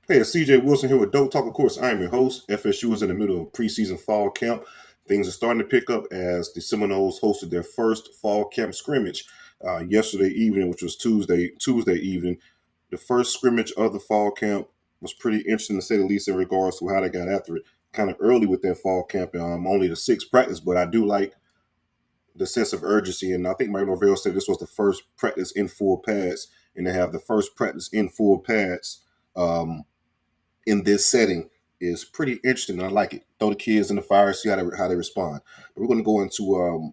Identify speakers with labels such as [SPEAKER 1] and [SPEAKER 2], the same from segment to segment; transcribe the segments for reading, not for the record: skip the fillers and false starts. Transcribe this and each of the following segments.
[SPEAKER 1] Hey, it's CJ Wilson here with DoakTalk. Of course, I am your host. FSU is in the middle of preseason fall camp. Things are starting to pick up as the Seminoles hosted their first fall camp scrimmage yesterday evening, which was Tuesday evening. The first scrimmage of the fall camp was pretty interesting to say the least in regards to how they got after it. Kind of early with their fall camp, only the sixth practice, but I do like the sense of urgency. And I think Mike Norvell said this was the first practice in full pads, and they have the first practice in full pads. In this setting is pretty interesting. I like it. Throw the kids in the fire, see how they respond. But we're going to go into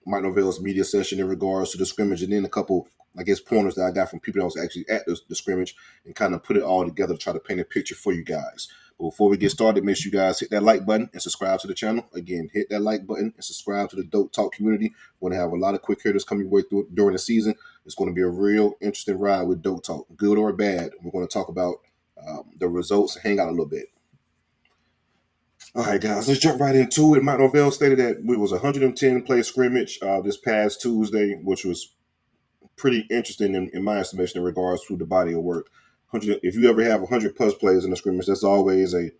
[SPEAKER 1] Mike Norvell's media session in regards to the scrimmage, and then a couple, I guess, pointers that I got from people that was actually at the scrimmage, and kind of put it all together to try to paint a picture for you guys. But before we get started, make sure you guys hit that like button and subscribe to the channel. Again, hit that like button and subscribe to the Doak Talk community. We're going to have a lot of quick hitters coming your way through during the season. It's going to be a real interesting ride with Doak Talk, good or bad. We're going to talk about the results and hang out a little bit. All right, guys, let's jump right into it. Mike Norvell stated that it was a 110 play scrimmage this past Tuesday, which was pretty interesting in my estimation in regards to the body of work. 100, if you ever have 100 plus plays in a scrimmage, that's always a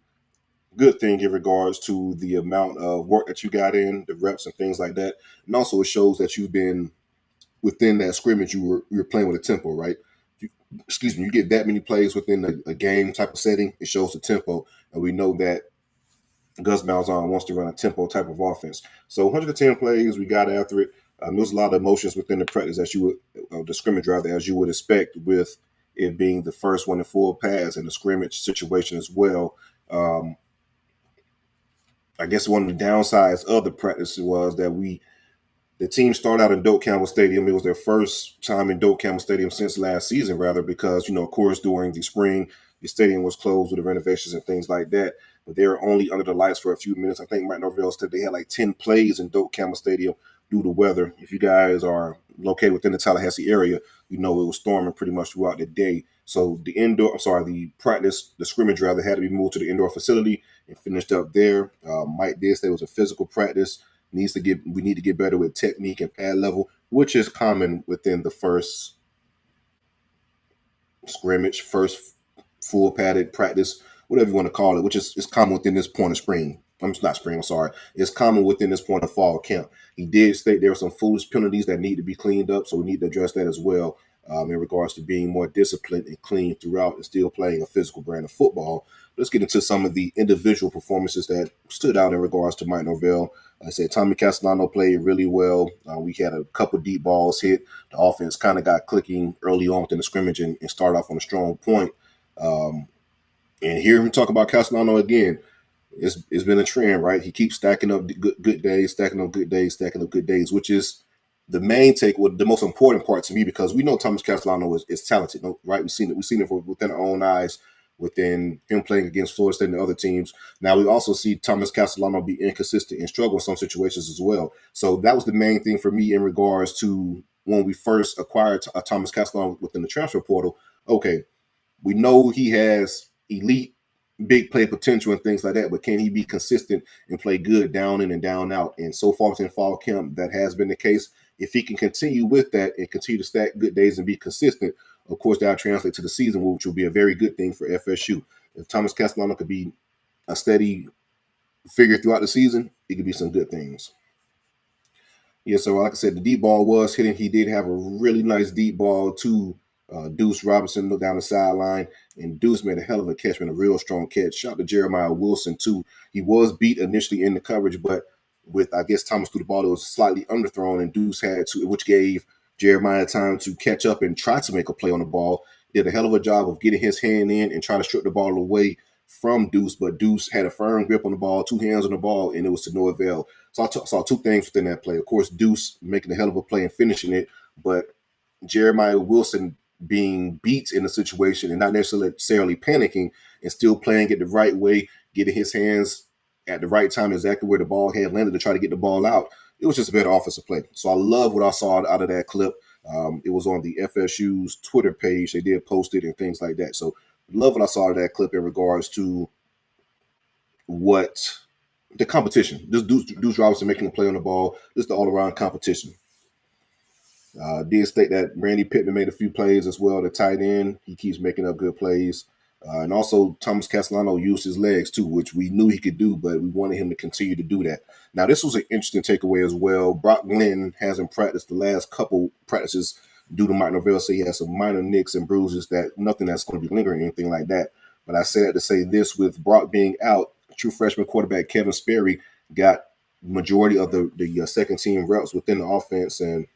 [SPEAKER 1] good thing in regards to the amount of work that you got in, the reps and things like that. And also, it shows that you've been within that scrimmage. You were playing with a tempo, right? You, excuse me. You get that many plays within a game type of setting, it shows the tempo, and we know that Gus Malzahn wants to run a tempo type of offense. So 110 plays, we got after it. There was a lot of emotions within the practice as you would, the scrimmage rather, as you would expect with it being the first one in full pads and the scrimmage situation as well. Um, I guess one of the downsides of the practice was that the team started out in Doak Campbell Stadium. It was their first time in Doak Campbell Stadium since last season, rather, because, of course, during the spring, the stadium was closed with the renovations and things like that. But they were only under the lights for a few minutes. I think Mike Norvell said they had like 10 plays in Doak Campbell Stadium due to weather. If you guys are located within the Tallahassee area, you know it was storming pretty much throughout the day. So the practice, the scrimmage rather, had to be moved to the indoor facility and finished up there. Mike did say it was a physical practice. We need to get better with technique and pad level, which is common within the first scrimmage, first full padded practice, whatever you want to call it, which is common within this point of spring. I'm not spring, I'm sorry. It's common within this point of fall camp. He did state there are some foolish penalties that need to be cleaned up, so we need to address that as well in regards to being more disciplined and clean throughout and still playing a physical brand of football. Let's get into some of the individual performances that stood out in regards to Mike Norvell. I said Tommy Castellano played really well. We had a couple deep balls hit. The offense kind of got clicking early on within the scrimmage and started off on a strong point. Um, and hearing him talk about Castellano again, it's been a trend, right? He keeps stacking up good days, stacking up good days, stacking up good days, which is the main take, the most important part to me, because we know Thomas Castellano is talented, right? We've seen it within our own eyes, within him playing against Florida State and other teams. Now we also see Thomas Castellano be inconsistent and struggle in some situations as well. So that was the main thing for me in regards to when we first acquired Thomas Castellano within the transfer portal. Okay, we know he has elite big play potential and things like that, but can he be consistent and play good down in and down out? And so far within fall camp, that has been the case. If he can continue with that and continue to stack good days and be consistent, of course, that'll translate to the season, which will be a very good thing for FSU. If Thomas Castellano could be a steady figure throughout the season, it could be some good things. Yeah, so like I said, the deep ball was hitting. He did have a really nice deep ball to Deuce Robinson down the sideline, and Deuce made a hell of a catch, man, a real strong catch. Shout out to Jeremiah Wilson too. He was beat initially in the coverage, but with I guess Thomas threw the ball, it was slightly underthrown, and Deuce had to, which gave Jeremiah time to catch up and try to make a play on the ball. Did a hell of a job of getting his hand in and trying to strip the ball away from Deuce, but Deuce had a firm grip on the ball, two hands on the ball, and it was to no avail. So I saw two things within that play. Of course, Deuce making a hell of a play and finishing it, but Jeremiah Wilson being beat in the situation and not necessarily panicking and still playing it the right way, getting his hands at the right time, exactly where the ball had landed to try to get the ball out. It was just a better offensive play. So I love what I saw out of that clip. It was on the FSU's Twitter page. They did post it and things like that. So love what I saw out of that clip in regards to what the competition. This Deuce Robinson making a play on the ball. This is the all around competition. Did state that Randy Pittman made a few plays as well. The tight end, he keeps making up good plays. And also, Thomas Castellano used his legs too, which we knew he could do, but we wanted him to continue to do that. Now, this was an interesting takeaway as well. Brock Glenn hasn't practiced the last couple practices due to Mike Norvell. So he has some minor nicks and bruises, that nothing that's going to be lingering, anything like that. But I say that to say this: with Brock being out, true freshman quarterback Kevin Sperry got majority of the second team reps within the offense, and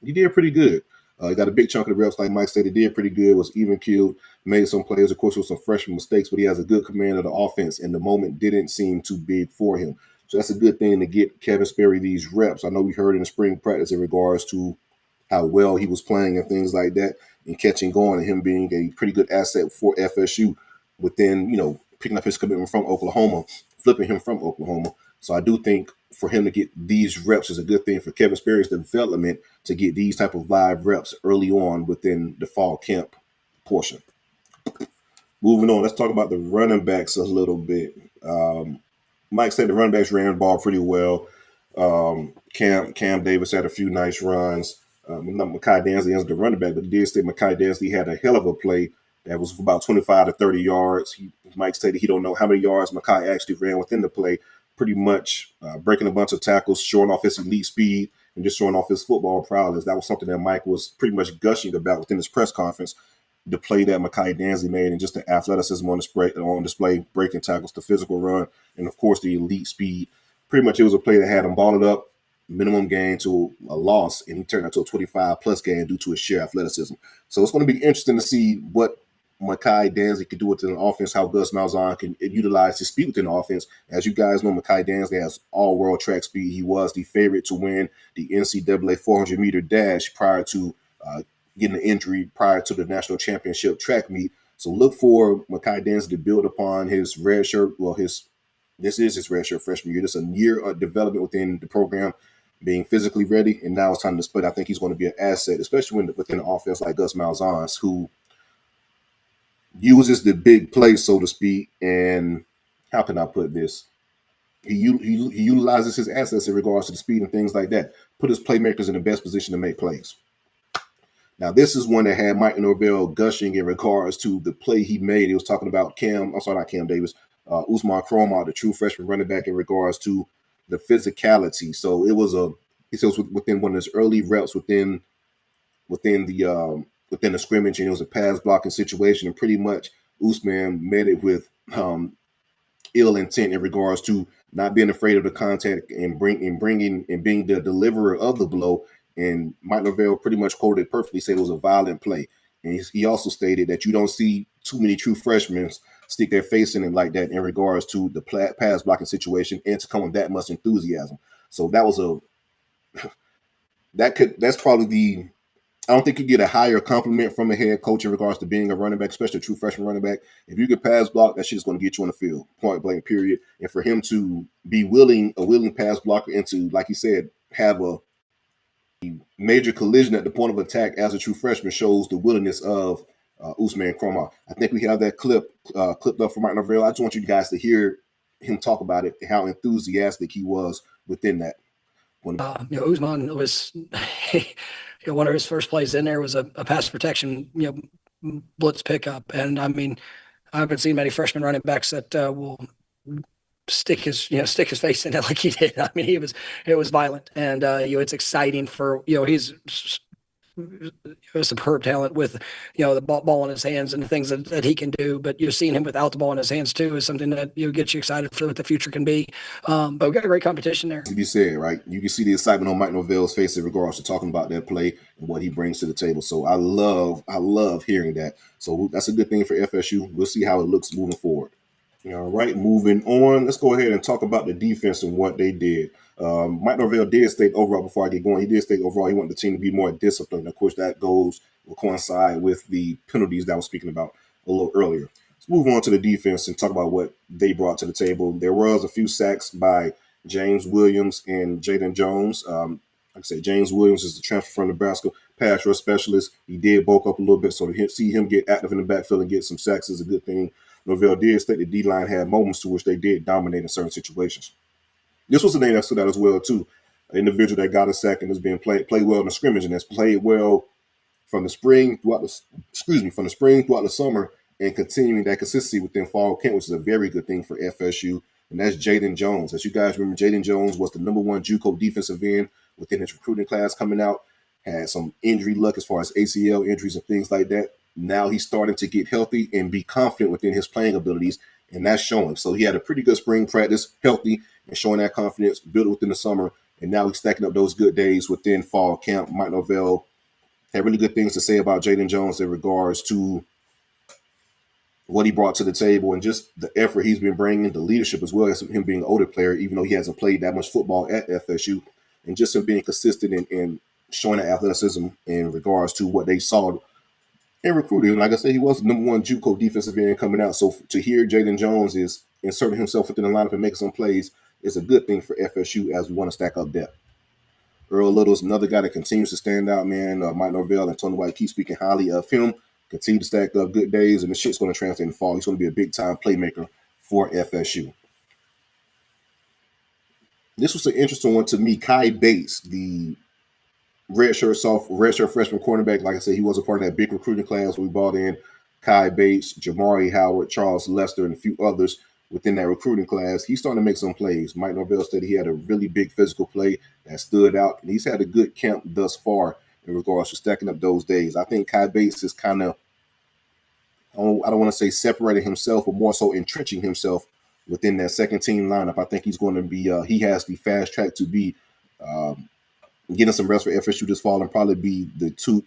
[SPEAKER 1] he did pretty good. He got a big chunk of the reps, like Mike said. He did pretty good. Was even killed. Made some plays, of course, with some freshman mistakes, but he has a good command of the offense, and the moment didn't seem too big for him. So that's a good thing to get Kevin Sperry these reps. I know we heard in the spring practice in regards to how well he was playing and things like that, and catching going, and him being a pretty good asset for FSU within, picking up his commitment from Oklahoma, flipping him from Oklahoma. So I do think for him to get these reps is a good thing for Kevin Sperry's development, to get these type of live reps early on within the fall camp portion. Moving on, let's talk about the running backs a little bit. Mike said the running backs ran the ball pretty well. Cam Davis had a few nice runs. Mekhi Dansley is the running back, but he did say Mekhi Dansley had a hell of a play that was about 25 to 30 yards. Mike stated he don't know how many yards Mekhi actually ran within the play, pretty much breaking a bunch of tackles, showing off his elite speed, and just showing off his football prowess. That was something that Mike was pretty much gushing about within his press conference. The play that Mekhi Dansley made, and just the athleticism on display, breaking tackles, the physical run, and of course the elite speed. Pretty much it was a play that had him balled up, minimum gain to a loss, and he turned that to a 25-plus gain due to his sheer athleticism. So it's going to be interesting to see what Mekhi Dansley could do within the offense, how Gus Malzahn can utilize his speed within the offense. As you guys know, Mekhi Dansley has all-world track speed. He was the favorite to win the NCAA 400-meter dash prior to getting an injury prior to the national championship track meet. So look for Mekhi Dansley to build upon his red shirt. Well, this is his red shirt freshman year. This is a year of development within the program, being physically ready, and now it's time to split. I think he's going to be an asset, especially within an offense like Gus Malzahn's, who uses the big play, so to speak. And how can I put this? He utilizes his assets in regards to the speed and things like that. Put his playmakers in the best position to make plays. Now, this is one that had Mike Norvell gushing in regards to the play he made. He was talking about not Cam Davis, Usman Cromar, the true freshman running back, in regards to the physicality. So it was he says within one of his early reps within the scrimmage, and it was a pass blocking situation, and pretty much Usman met it with ill intent in regards to not being afraid of the contact and being the deliverer of the blow. And Mike Norvell pretty much quoted it perfectly, said it was a violent play. And he also stated that you don't see too many true freshmen stick their face in it like that in regards to the pass blocking situation, and to come with that much enthusiasm. So that was that's probably I don't think you get a higher compliment from a head coach in regards to being a running back, especially a true freshman running back. If you can pass block, that shit's going to get you on the field, point blank, period. And for him to be a willing pass blocker, and to, like you said, have a major collision at the point of attack as a true freshman, shows the willingness of Usman Cromar. I think we have that clipped up from Mike Norvell. I just want you guys to hear him talk about it, how enthusiastic he was within that.
[SPEAKER 2] Usman was one of his first plays in there was a pass protection, blitz pickup. And I mean, I haven't seen many freshman running backs that will stick his face in it like he did. I mean, it was violent, and it's exciting for he's a superb talent with the ball in his hands and the things that he can do. But you're seeing him without the ball in his hands too is something that gets you excited for what the future can be. But we've got a great competition there.
[SPEAKER 1] To be said, right? You can see the excitement on Mike Norvell's face in regards to talking about that play and what he brings to the table. So I love hearing that. So that's a good thing for FSU. We'll see how it looks moving forward. All right, moving on. Let's go ahead and talk about the defense and what they did. Mike Norvell did state overall, before I get going, he did state overall he wanted the team to be more disciplined. Of course, that will coincide with the penalties that I was speaking about a little earlier. Let's move on to the defense and talk about what they brought to the table. There was a few sacks by James Williams and Jaden Jones. Like I said, James Williams is the transfer from Nebraska, pass rush specialist. He did bulk up a little bit, so to see him get active in the backfield and get some sacks is a good thing. Norvell did state the D-line had moments to which they did dominate in certain situations. This was a name that stood out as well, too. An individual that got a sack and has been played well in the scrimmage, and has played well from the spring throughout the summer and continuing that consistency within fall camp, which is a very good thing for FSU. And that's Jaden Jones. As you guys remember, Jaden Jones was the #1 JUCO defensive end within his recruiting class coming out. Had some injury luck as far as ACL injuries and things like that. Now he's starting to get healthy and be confident within his playing abilities, and that's showing. So he had a pretty good spring practice, healthy, and showing that confidence, built it within the summer, and now he's stacking up those good days within fall camp. Mike Norvell had really good things to say about Jaden Jones in regards to what he brought to the table and just the effort he's been bringing, the leadership as well as him being an older player, even though he hasn't played that much football at FSU, and just him being consistent and showing that athleticism in regards to what they saw in recruiting. Like I said, he was the #1 JUCO defensive end coming out. So to hear Jaden Jones is inserting himself within the lineup and making some plays is a good thing for FSU as we want to stack up depth. Earl Little's another guy that continues to stand out, man. Mike Norvell and Tony White keep speaking highly of him. Continue to stack up good days, and the shit's going to translate in the fall. He's going to be a big-time playmaker for FSU. This was an interesting one to me. Kai Bates, the redshirt freshman cornerback. Like I said, he was a part of that big recruiting class. We brought in Kai Bates, Jamari Howard, Charles Lester, and a few others within that recruiting class. He's starting to make some plays. Mike Norvell said he had a really big physical play that stood out, and he's had a good camp thus far in regards to stacking up those days. I think Kai Bates is kind of, I don't want to say separating himself, but more so entrenching himself within that second team lineup. I think he's going to be, he has the fast track to be getting some reps for FSU this fall and probably be the #2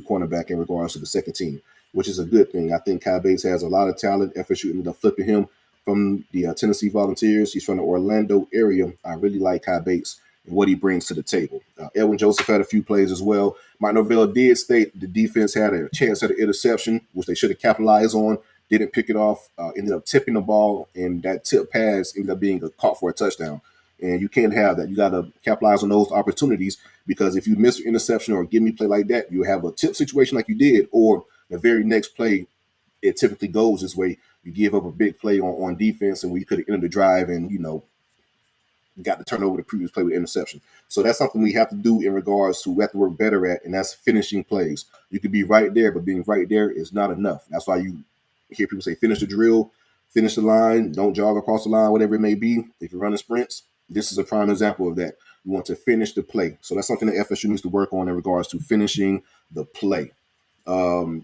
[SPEAKER 1] cornerback in regards to the second team, which is a good thing. I think Kai Bates has a lot of talent. FSU ended up flipping him from the Tennessee Volunteers. He's from the Orlando area. I really like Kai Bates and what he brings to the table. Edwin Joseph had a few plays as well. Mike Norvell did state the defense had a chance at an interception, which they should have capitalized on. Didn't pick it off, ended up tipping the ball, and that tip pass ended up being caught for a touchdown. And you can't have that. You got to capitalize on those opportunities, because if you miss an interception or a give me play like that, you have a tip situation like you did, or the very next play, it typically goes this way. You give up a big play on defense, and we could have ended the drive and, got to turn over the previous play with interception. So that's something we have to do in regards to we have to work better at, and that's finishing plays. You could be right there, but being right there is not enough. That's why you hear people say finish the drill, finish the line, don't jog across the line, whatever it may be. If you're running sprints, this is a prime example of that. You want to finish the play. So that's something that FSU needs to work on in regards to finishing the play. Now,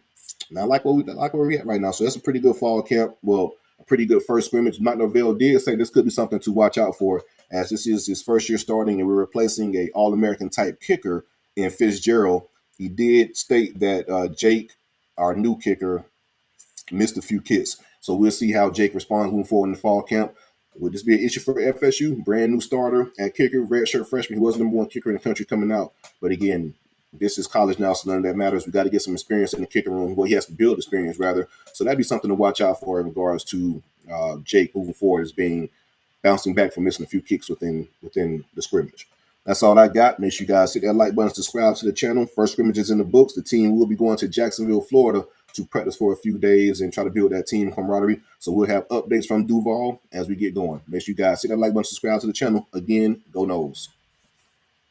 [SPEAKER 1] I like where we're at right now. So that's a pretty good fall camp. Well, a pretty good first scrimmage. Mike Norvell did say this could be something to watch out for, as this is his first year starting, and we're replacing a All-American type kicker in Fitzgerald. He did state that Jake, our new kicker, missed a few kicks. So we'll see how Jake responds moving forward in the fall camp. Would this be an issue for FSU? Brand new starter at kicker, redshirt freshman. He was the #1 kicker in the country coming out. But again, this is college now, so none of that matters. We got to get some experience in the kicker room. Well, he has to build experience, rather. So that'd be something to watch out for in regards to Jake moving forward, as being bouncing back from missing a few kicks within the scrimmage. That's all I got. Make sure you guys hit that like button, subscribe to the channel. First scrimmage is in the books. The team will be going to Jacksonville, Florida to practice for a few days and try to build that team camaraderie. So we'll have updates from Duval as we get going. Make sure you guys hit that like button, subscribe to the channel. Again, go Noles.